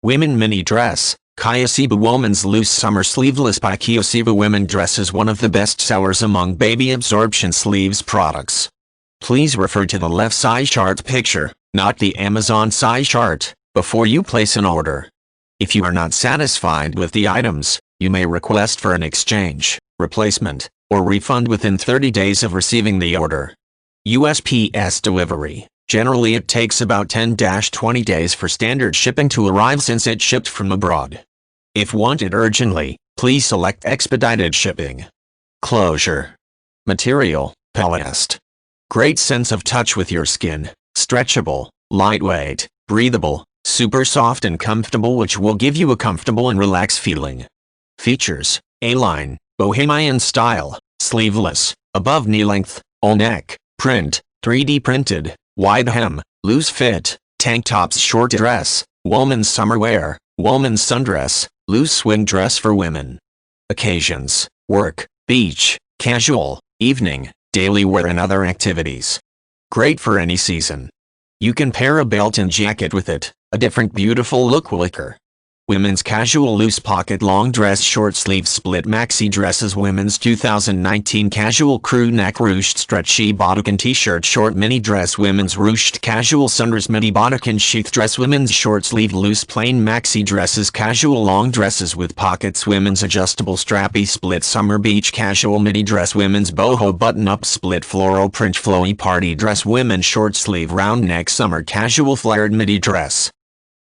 Women mini dress. Kiasebu Woman's Loose Summer Sleeveless by Kiasebu Women Dress is one of the best sellers among baby absorption sleeves products. Please refer to the left size chart picture, not the Amazon size chart, before you place an order. If you are not satisfied with the items, you may request for an exchange, replacement, or refund within 30 days of receiving the order. USPS delivery. Generally it takes about 10-20 days for standard shipping to arrive since it shipped from abroad. If wanted urgently, please select expedited shipping. Closure. Material, polyester. Great sense of touch with your skin, stretchable, lightweight, breathable, super soft and comfortable, which will give you a comfortable and relaxed feeling. Features: A-line, bohemian style, sleeveless, above knee length, all neck, print, 3D printed, wide hem, loose fit, tank tops, short dress, woman's summer wear, woman's sundress, loose swing dress for women. Occasions: work, beach, casual, evening, daily wear and other activities. Great for any season. You can pair a belt and jacket with it, a different beautiful look will occur. Women's casual loose pocket long dress short sleeve split maxi dresses. Women's 2019 casual crew neck ruched stretchy bodycon t-shirt short mini dress. Women's ruched casual sundress midi bodycon sheath dress. Women's short sleeve loose plain maxi dresses casual long dresses with pockets. Women's adjustable strappy split summer beach casual midi dress. Women's boho button-up split floral print flowy party dress. Women's short sleeve round neck summer casual flared midi dress.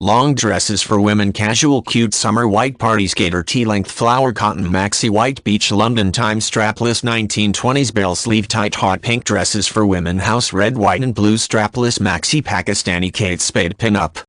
Long dresses for women casual cute summer white party skater T-length flower cotton maxi white beach London time strapless 1920s bell sleeve tight hot pink dresses for women house red white and blue strapless maxi Pakistani Kate Spade pin-up.